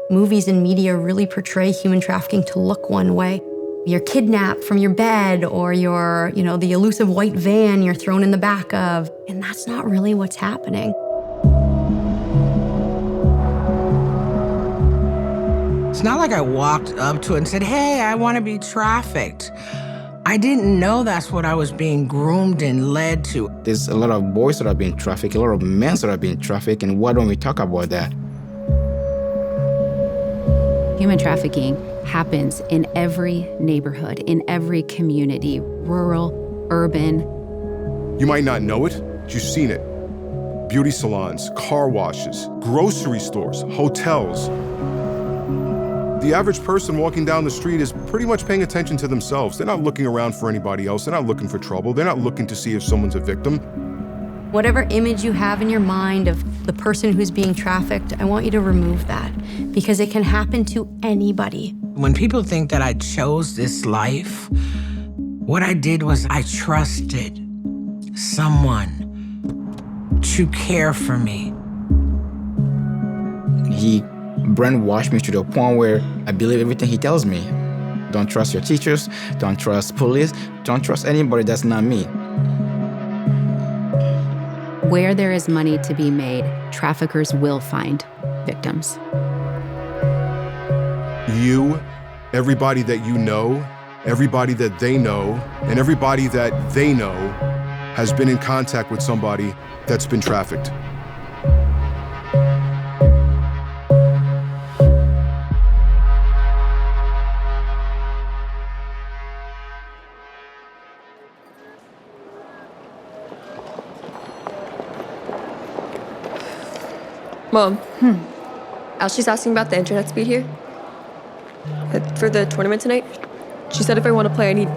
Movies and media really portray human trafficking to look one way. You're kidnapped from your bed, or you're, the elusive white van you're thrown in the back of. And that's not really what's happening. It's not like I walked up to it and said, hey, I want to be trafficked. I didn't know that's what I was being groomed and led to. There's a lot of boys that are being trafficked, a lot of men that are being trafficked, and why don't we talk about that? Human trafficking happens in every neighborhood, in every community, rural, urban. You might not know it, but you've seen it. Beauty salons, car washes, grocery stores, hotels. The average person walking down the street is pretty much paying attention to themselves. They're not looking around for anybody else. They're not looking for trouble. They're not looking to see if someone's a victim. Whatever image you have in your mind of the person who's being trafficked, I want you to remove that, because it can happen to anybody. When people think that I chose this life, what I did was I trusted someone to care for me. He brainwashed me to the point where I believe everything he tells me. Don't trust your teachers, don't trust police, don't trust anybody that's not me. Where there is money to be made, traffickers will find victims. You, everybody that you know, everybody that they know, and everybody that they know has been in contact with somebody that's been trafficked. Mom. Ashley's asking about the internet speed here. For the tournament tonight. She said if I want to play, I need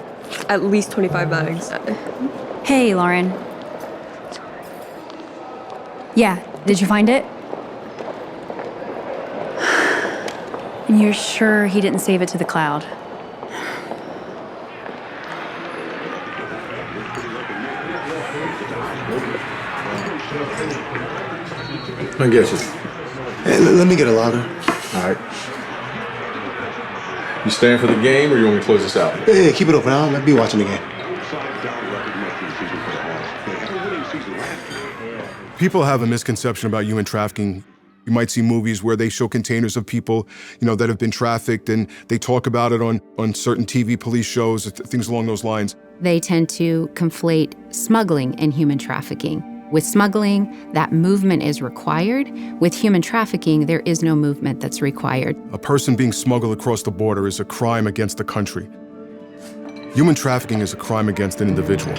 at least 25 bags. Hey, Lauren. Yeah, did you find it? And you're sure he didn't save it to the cloud? I get you. Hey, let me get a lager. All right. You staying for the game, or you want me to close this out? Hey, keep it open. I'll be watching the game. People have a misconception about human trafficking. You might see movies where they show containers of people, that have been trafficked, and they talk about it on certain TV police shows, things along those lines. They tend to conflate smuggling and human trafficking. With smuggling, that movement is required. With human trafficking, there is no movement that's required. A person being smuggled across the border is a crime against the country. Human trafficking is a crime against an individual.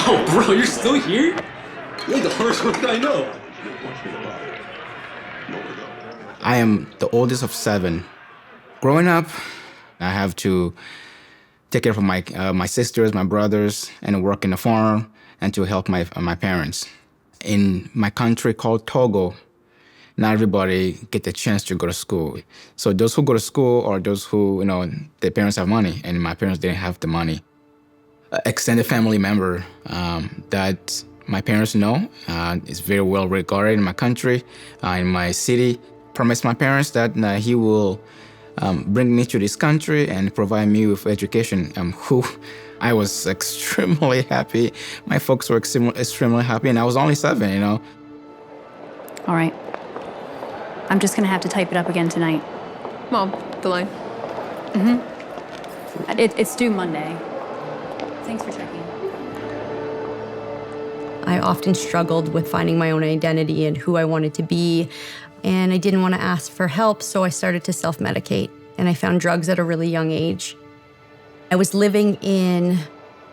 Oh, bro, you're still here? You're like the hardest worker I know. I am the oldest of 7. Growing up, I have to take care of my sisters, my brothers, and work in the farm, and to help my parents. In my country called Togo, not everybody get the chance to go to school. So those who go to school are those who, their parents have money, and my parents didn't have the money. Extended family member that my parents know is very well regarded in my country, in my city, promised my parents that he will bring me to this country and provide me with education. Who I was extremely happy. My folks were extremely happy, and I was only 7, All right. I'm just gonna have to type it up again tonight. Mom, the line. It's due Monday. Thanks for checking. I often struggled with finding my own identity and who I wanted to be. And I didn't want to ask for help, so I started to self-medicate. And I found drugs at a really young age. I was living in,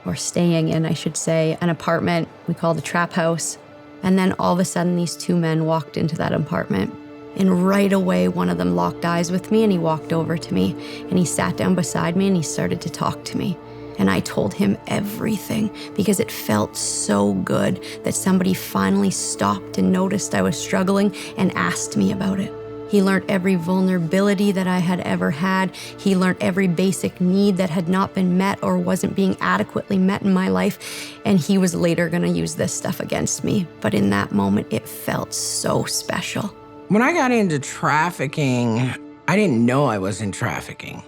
or staying in, I should say, an apartment we call the trap house. And then all of a sudden, these 2 men walked into that apartment. And right away, one of them locked eyes with me, and he walked over to me. And he sat down beside me, and he started to talk to me. And I told him everything because it felt so good that somebody finally stopped and noticed I was struggling and asked me about it. He learned every vulnerability that I had ever had. He learned every basic need that had not been met or wasn't being adequately met in my life. And he was later gonna use this stuff against me. But in that moment, it felt so special. When I got into trafficking, I didn't know I was in trafficking.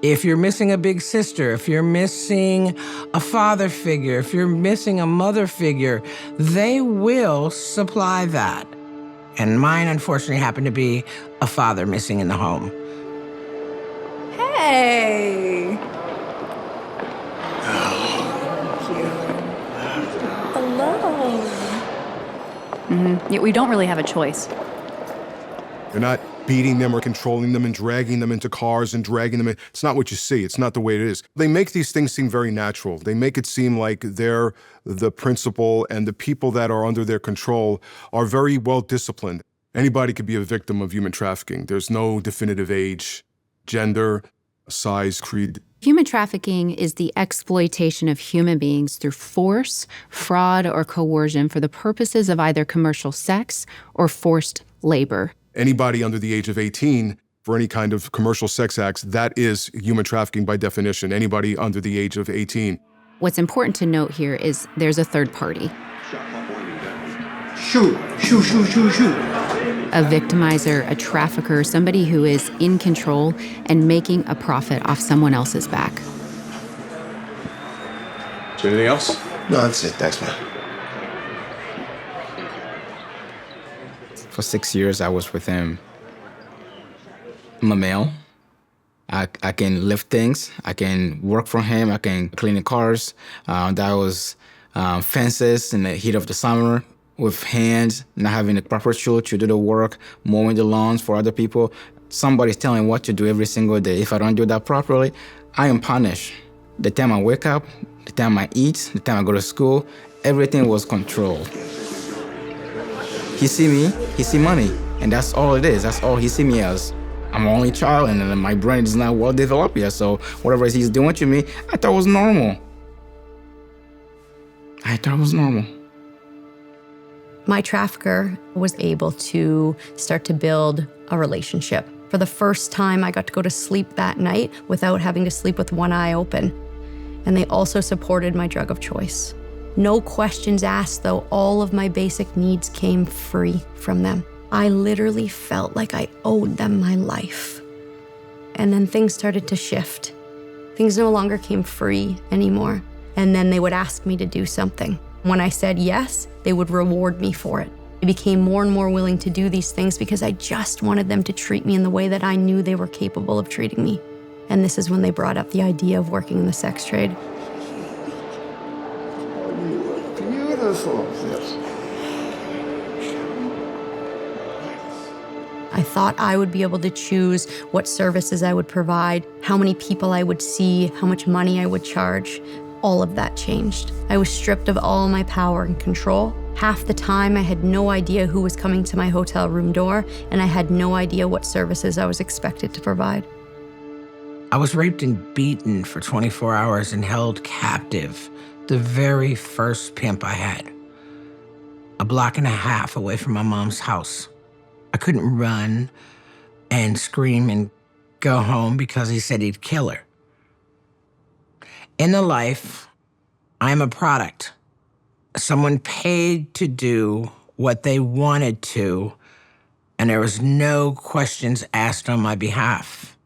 If you're missing a big sister, if you're missing a father figure, if you're missing a mother figure, they will supply that. And mine, unfortunately, happened to be a father missing in the home. Hey! Hello. Yeah, we don't really have a choice. They're not beating them or controlling them and dragging them into cars and dragging them in. It's not what you see. It's not the way it is. They make these things seem very natural. They make it seem like they're the principal and the people that are under their control are very well disciplined. Anybody could be a victim of human trafficking. There's no definitive age, gender, size, creed. Human trafficking is the exploitation of human beings through force, fraud, or coercion for the purposes of either commercial sex or forced labor. Anybody under the age of 18, for any kind of commercial sex acts, that is human trafficking by definition. Anybody under the age of 18. What's important to note here is there's a third party. Shoot, shoot, shoot, shoot, shoot. A victimizer, a trafficker, somebody who is in control and making a profit off someone else's back. Is there anything else? No, that's it. Thanks, man. For 6 years, I was with him. I'm a male. I can lift things. I can work for him. I can clean the cars. That was fences in the heat of the summer with hands, not having the proper tool to do the work, mowing the lawns for other people. Somebody's telling me what to do every single day. If I don't do that properly, I am punished. The time I wake up, the time I eat, the time I go to school, everything was controlled. He see me, he see money, and that's all it is. That's all he see me as. I'm an only child, and my brain is not well developed yet, so whatever he's doing to me, I thought was normal. I thought it was normal. My trafficker was able to start to build a relationship. For the first time, I got to go to sleep that night without having to sleep with one eye open. And they also supported my drug of choice. No questions asked, though. All of my basic needs came free from them. I literally felt like I owed them my life. And then things started to shift. Things no longer came free anymore. And then they would ask me to do something. When I said yes, they would reward me for it. I became more and more willing to do these things because I just wanted them to treat me in the way that I knew they were capable of treating me. And this is when they brought up the idea of working in the sex trade. Beautiful. Yes. I thought I would be able to choose what services I would provide, how many people I would see, how much money I would charge. All of that changed. I was stripped of all my power and control. Half the time, I had no idea who was coming to my hotel room door, and I had no idea what services I was expected to provide. I was raped and beaten for 24 hours and held captive, the very first pimp I had. A block and a half away from my mom's house. I couldn't run and scream and go home because he said he'd kill her. In the life, I'm a product. Someone paid to do what they wanted to, and there was no questions asked on my behalf.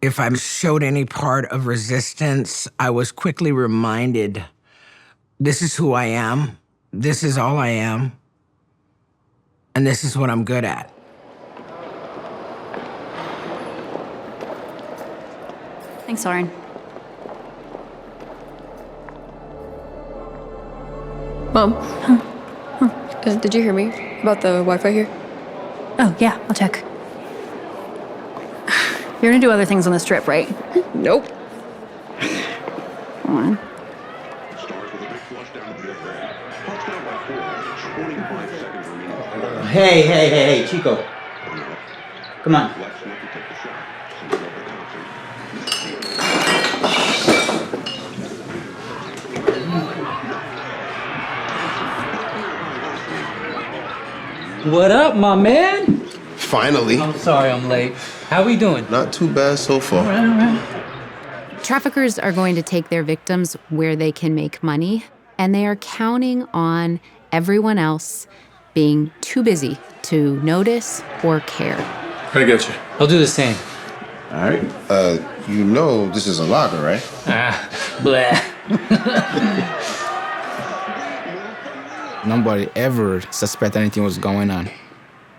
If I showed any part of resistance, I was quickly reminded, this is who I am, this is all I am, and this is what I'm good at. Thanks, Soren. Mom, did you hear me about the Wi-Fi here? Oh, yeah, I'll check. You're gonna do other things on this trip, right? Nope. Come on. Hey, Chico. Come on. What up, my man? Finally. I'm sorry I'm late. How we doing? Not too bad so far. All right. Traffickers are going to take their victims where they can make money, and they are counting on everyone else being too busy to notice or care. I get you. I'll do the same. All right. You know this is a locker, right? Blah. Nobody ever suspected anything was going on.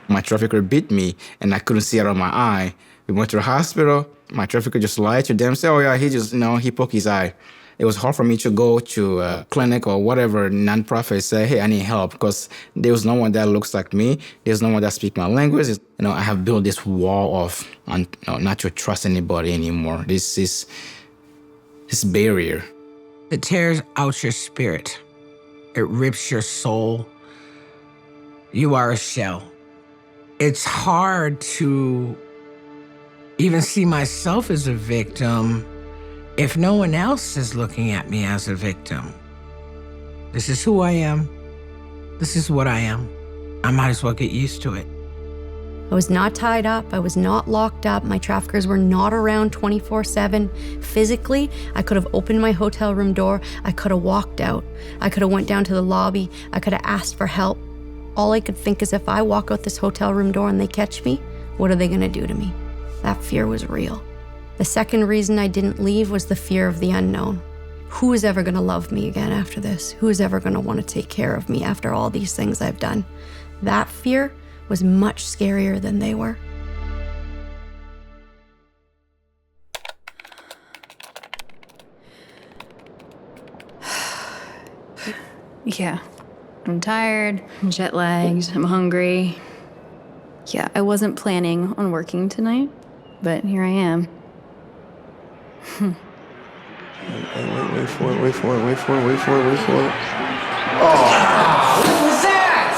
My trafficker beat me, and I couldn't see out of my eye. We went to the hospital. My trafficker just lied to them, say, oh yeah, he poked his eye. It was hard for me to go to a clinic or whatever nonprofit, say, hey, I need help, because there was no one that looks like me. There's no one that speaks my language. I have built this wall of not to trust anybody anymore. This barrier. It tears out your spirit. It rips your soul. You are a shell. It's hard to even see myself as a victim if no one else is looking at me as a victim. This is who I am. This is what I am. I might as well get used to it. I was not tied up. I was not locked up. My traffickers were not around 24/7. Physically, I could have opened my hotel room door. I could have walked out. I could have went down to the lobby. I could have asked for help. All I could think is if I walk out this hotel room door and they catch me, what are they gonna do to me? That fear was real. The second reason I didn't leave was the fear of the unknown. Who is ever gonna love me again after this? Who is ever gonna wanna take care of me after all these things I've done? That fear was much scarier than they were. Yeah. I'm tired, I'm jet lagged, I'm hungry. Yeah, I wasn't planning on working tonight, but here I am. Wait for it. What was that?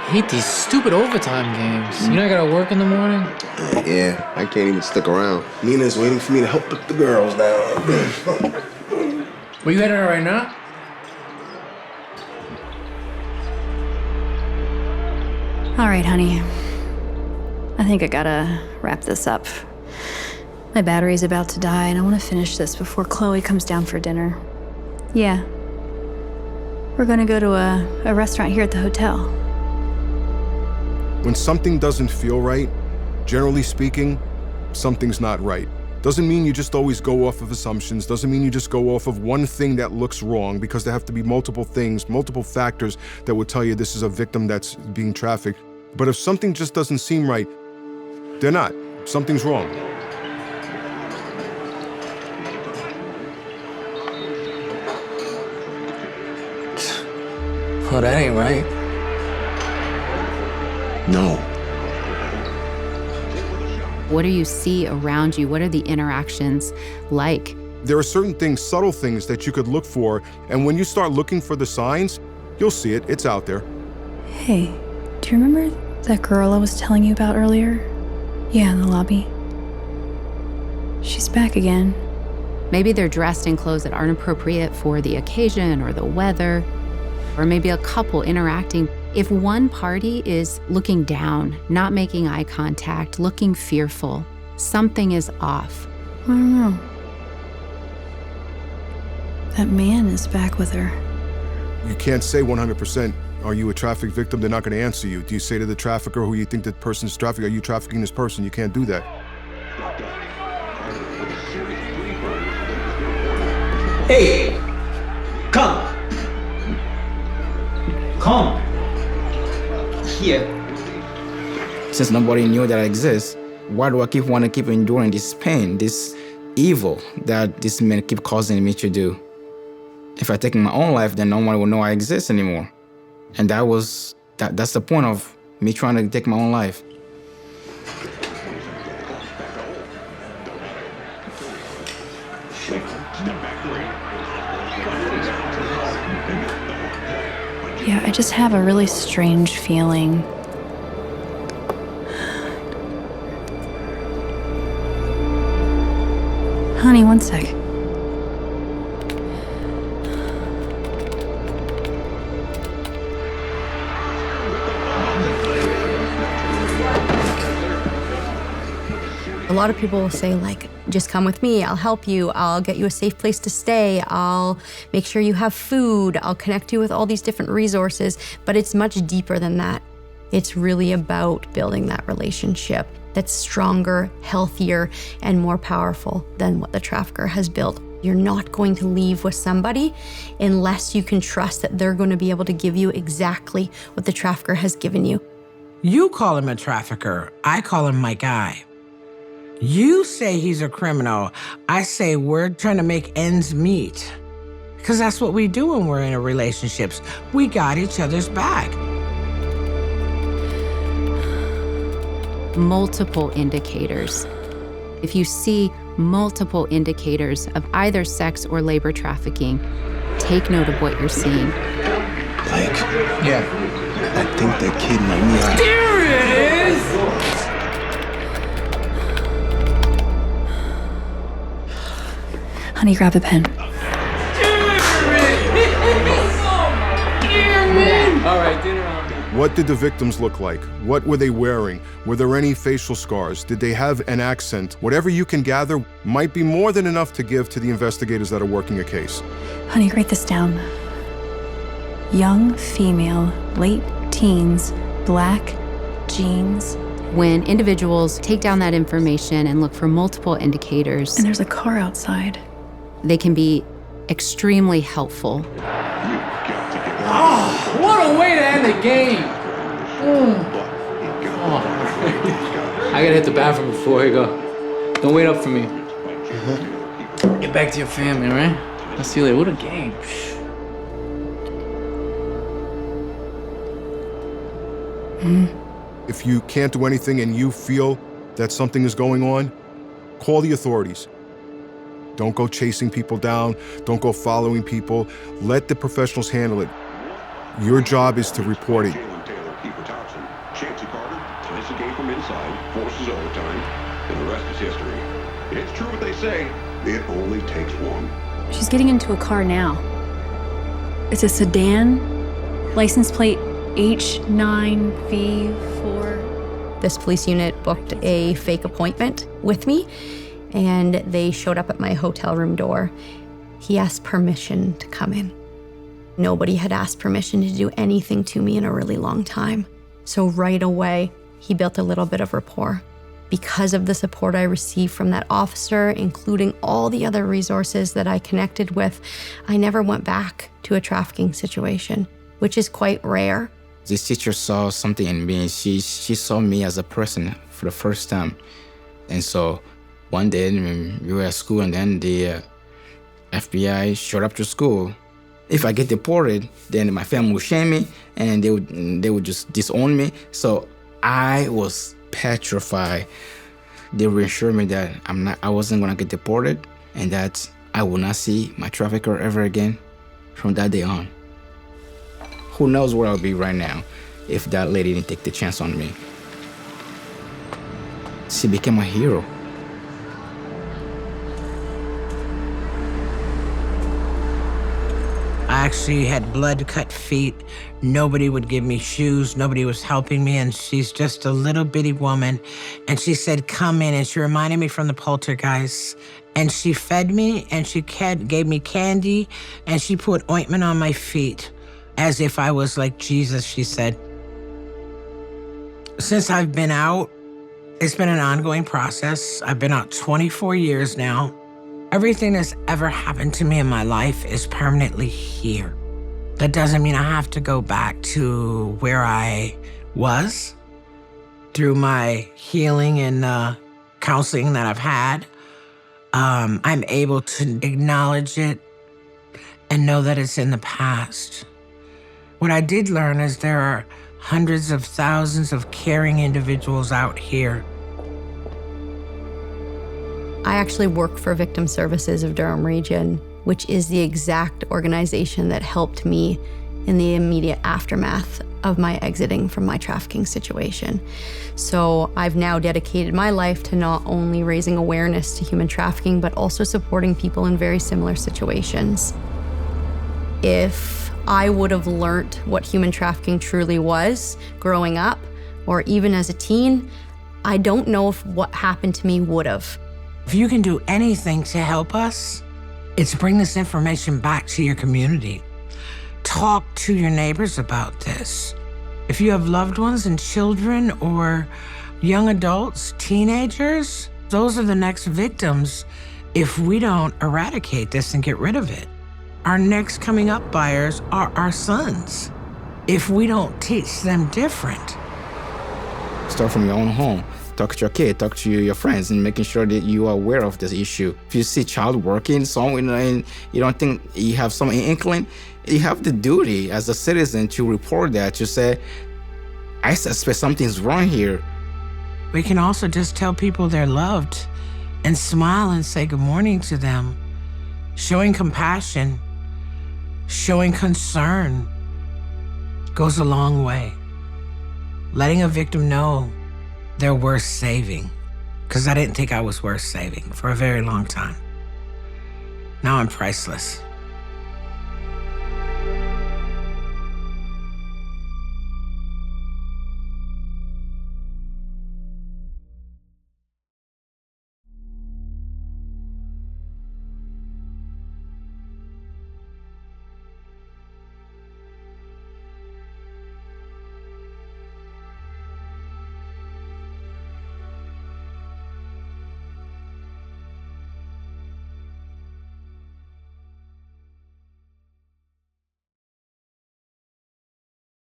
I hate these stupid overtime games. You know I gotta work in the morning? Yeah, I can't even stick around. Nina's waiting for me to help put the girls down. Where you headed right now? All right, honey. I think I gotta wrap this up. My battery's about to die, and I want to finish this before Chloe comes down for dinner. Yeah. We're gonna go to a restaurant here at the hotel. When something doesn't feel right, generally speaking, something's not right. Doesn't mean you just always go off of assumptions, doesn't mean you just go off of one thing that looks wrong, because there have to be multiple things, multiple factors that would tell you this is a victim that's being trafficked. But if something just doesn't seem right, they're not. Something's wrong. Oh, that ain't right. No. What do you see around you? What are the interactions like? There are certain things, subtle things that you could look for, and when you start looking for the signs, you'll see it. It's out there. Hey, do you remember that girl I was telling you about earlier? Yeah, in the lobby. She's back again. Maybe they're dressed in clothes that aren't appropriate for the occasion or the weather, or maybe a couple interacting. If one party is looking down, not making eye contact, looking fearful, something is off. I don't know. That man is back with her. You can't say 100%, are you a traffic victim? They're not going to answer you. Do you say to the trafficker who you think that person's trafficking, are you trafficking this person? You can't do that. Hey! Come! Come! Here. Since nobody knew that I exist, why do I want to keep enduring this pain, this evil that this man keep causing me to do? If I take my own life, then no one will know I exist anymore. And that's the point of me trying to take my own life. Yeah, I just have a really strange feeling. Honey, one sec. A lot of people will say, like, just come with me, I'll help you, I'll get you a safe place to stay, I'll make sure you have food, I'll connect you with all these different resources, but it's much deeper than that. It's really about building that relationship that's stronger, healthier, and more powerful than what the trafficker has built. You're not going to leave with somebody unless you can trust that they're going to be able to give you exactly what the trafficker has given you. You call him a trafficker, I call him my guy. You say he's a criminal, I say we're trying to make ends meet. Because that's what we do when we're in relationships. We got each other's back. Multiple indicators. If you see multiple indicators of either sex or labor trafficking, take note of what you're seeing. Like, Yeah. I think that kid might be like. There it is! Honey, grab a pen. All right, dinner on. What did the victims look like? What were they wearing? Were there any facial scars? Did they have an accent? Whatever you can gather might be more than enough to give to the investigators that are working a case. Honey, write this down. Young female, late teens, black, jeans. When individuals take down that information and look for multiple indicators, And there's a car outside. they can be extremely helpful. What a way to end the game! Oh. I gotta hit the bathroom before I go. Don't wait up for me. Get back to your family, right? I'll see you later. What a game. If you can't do anything and you feel that something is going on, call the authorities. Don't go chasing people down. Don't go following people. Let the professionals handle it. Your job is to report it. Chancey Carter plays the game from inside, forces overtime, and the rest is history. It's true what they say. It only takes one. She's getting into a car now. It's a sedan, license plate H9V4. This police unit booked a fake appointment with me, and they showed up at my hotel room door. He asked permission to come in. Nobody had asked permission to do anything to me in a really long time. So right away, he built a little bit of rapport. Because of the support I received from that officer, including all the other resources that I connected with, I never went back to a trafficking situation, which is quite rare. This teacher saw something in me. She saw me as a person for the first time. And so one day we were at school, and then the FBI showed up to school. If I get deported, then my family would shame me, and they would just disown me. So I was petrified. They reassured me that I wasn't gonna get deported, and that I will not see my trafficker ever again from that day on. Who knows where I'll be right now if that lady didn't take the chance on me. She became a hero. I actually had blood-cut feet. Nobody would give me shoes. Nobody was helping me, and she's just a little bitty woman. And she said, come in, and she reminded me from the Poltergeist. And she fed me, and she gave me candy, and she put ointment on my feet, as if I was like Jesus, she said. Since I've been out, it's been an ongoing process. I've been out 24 years now. Everything that's ever happened to me in my life is permanently here. That doesn't mean I have to go back to where I was. Through my healing and counseling that I've had, I'm able to acknowledge it and know that it's in the past. What I did learn is there are hundreds of thousands of caring individuals out here. I actually work for Victim Services of Durham Region, which is the exact organization that helped me in the immediate aftermath of my exiting from my trafficking situation. So I've now dedicated my life to not only raising awareness to human trafficking, but also supporting people in very similar situations. If I would have learned what human trafficking truly was growing up, or even as a teen, I don't know if what happened to me would have. If you can do anything to help us, it's bring this information back to your community. Talk to your neighbors about this. If you have loved ones and children or young adults, teenagers, those are the next victims if we don't eradicate this and get rid of it. Our next coming up buyers are our sons if we don't teach them different. Start from your own home. Talk to your kid, talk to your friends, and making sure that you are aware of this issue. If you see child working somewhere and you don't think you have some inkling, you have the duty as a citizen to report that, to say, I suspect something's wrong here. We can also just tell people they're loved and smile and say good morning to them. Showing compassion, showing concern goes a long way. Letting a victim know they're worth saving, because I didn't think I was worth saving for a very long time. Now I'm priceless.